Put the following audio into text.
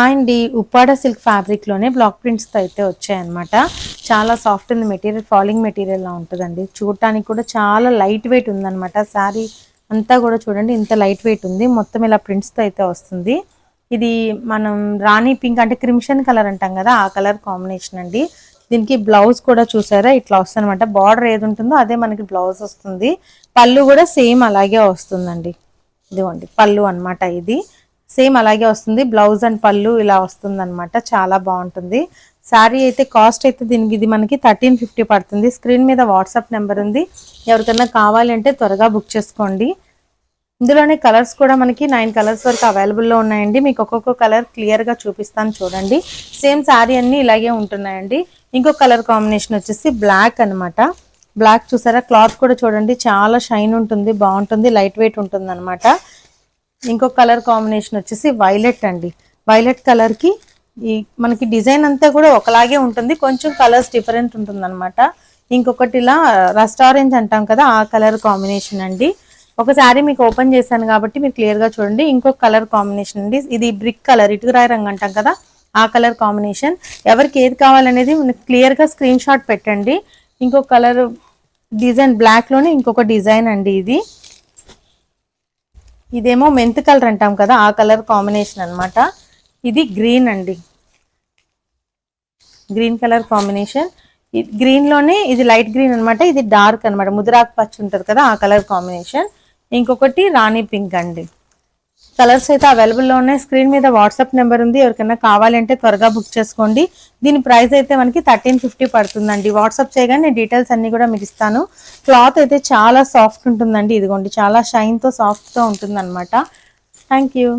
అండి Uppada silk fabric లోనే block prints తో అయితే వచ్చాయన్నమాట. చాలా సాఫ్ట్ ఉంది మెటీరియల్, ఫాలింగ్ మెటీరియల్ లా ఉంటుందండి. చూడటానికి కూడా చాలా లైట్ వెయిట్ ఉందన్నమాట. శారీ అంతా కూడా చూడండి ఇంత లైట్ వెయిట్ ఉంది. మొత్తం ఇలా ప్రింట్స్ తో అయితే వస్తుంది. ఇది మనం రాణి పింక్ అంటే క్రిమ్షన్ కలర్ అంటాం కదా, ఆ కలర్ కాంబినేషన్ అండి. దీనికి బ్లౌజ్ కూడా చూసారా ఇట్లా వస్తుంది అనమాట. బార్డర్ ఏది ఉంటుందో అదే మనకి బ్లౌజ్ వస్తుంది. పళ్ళు కూడా సేమ్ అలాగే వస్తుందండి. ఇదిగోండి పళ్ళు అన్నమాట. ఇది సేమ్ అలాగే వస్తుంది. బ్లౌజ్ అండ్ పళ్ళు ఇలా వస్తుంది అనమాట. చాలా బాగుంటుంది శారీ అయితే. కాస్ట్ అయితే దీనికి ఇది మనకి 1350 పడుతుంది. స్క్రీన్ మీద వాట్సాప్ నెంబర్ ఉంది, ఎవరికైనా కావాలి అంటే త్వరగా బుక్ చేసుకోండి. ఇందులోనే కలర్స్ కూడా మనకి 9 కలర్స్ వరకు అవైలబుల్లో ఉన్నాయండి. మీకు ఒక్కొక్క కలర్ క్లియర్గా చూపిస్తాను చూడండి. సేమ్ శారీ అన్ని ఇలాగే ఉంటున్నాయండి. ఇంకొక కలర్ కాంబినేషన్ వచ్చేసి బ్లాక్ అనమాట. బ్లాక్ చూసారా, క్లాత్ కూడా చూడండి చాలా షైన్ ఉంటుంది, బాగుంటుంది, లైట్ వెయిట్ ఉంటుంది అనమాట. ఇంకొక కలర్ కాంబినేషన్ వచ్చేసి వైలెట్ అండి. వైలెట్ కలర్కి ఈ మనకి డిజైన్ అంతా కూడా ఒకలాగే ఉంటుంది, కొంచెం కలర్స్ డిఫరెంట్ ఉంటుంది అనమాట. ఇంకొకటి ఇలా రస్ట్ ఆరెంజ్ అంటాం కదా, ఆ కలర్ కాంబినేషన్ అండి. ఒక శారీ మీకు ఓపెన్ చేశాను కాబట్టి మీరు క్లియర్గా చూడండి. ఇంకొక కలర్ కాంబినేషన్ అండి, ఇది బ్రిక్ కలర్, ఇటుకరాయి రంగు అంటాం కదా, ఆ కలర్ కాంబినేషన్. ఎవరికి ఏది కావాలనేది క్లియర్గా స్క్రీన్ షాట్ పెట్టండి. ఇంకొక కలర్ డిజైన్ బ్లాక్లోనే ఇంకొక డిజైన్ అండి. ఇదేమో మెంత్ కలర్ అంటాం కదా, ఆ కలర్ కాంబినేషన్ అనమాట. ఇది గ్రీన్ అండి, గ్రీన్ కలర్ కాంబినేషన్. గ్రీన్లోనే ఇది లైట్ గ్రీన్ అనమాట, ఇది డార్క్ అనమాట, ముదిరాకు పచ్చి ఉంటుంది కదా, ఆ కలర్ కాంబినేషన్. ఇంకొకటి రాణి పింక్ అండి. కలర్స్ అయితే అవైలబుల్లో ఉన్నాయి. స్క్రీన్ మీద వాట్సాప్ నెంబర్ ఉంది, ఎవరికైనా కావాలంటే త్వరగా బుక్ చేసుకోండి. దీని ప్రైస్ అయితే మనకి 1350 పడుతుందండి. వాట్సాప్ చేయగానే నేను డీటెయిల్స్ అన్ని కూడా మీకు ఇస్తాను. క్లాత్ అయితే చాలా సాఫ్ట్ ఉంటుందండి. ఇదిగోండి చాలా షైన్తో సాఫ్ట్తో ఉంటుంది అనమాట. Thank you.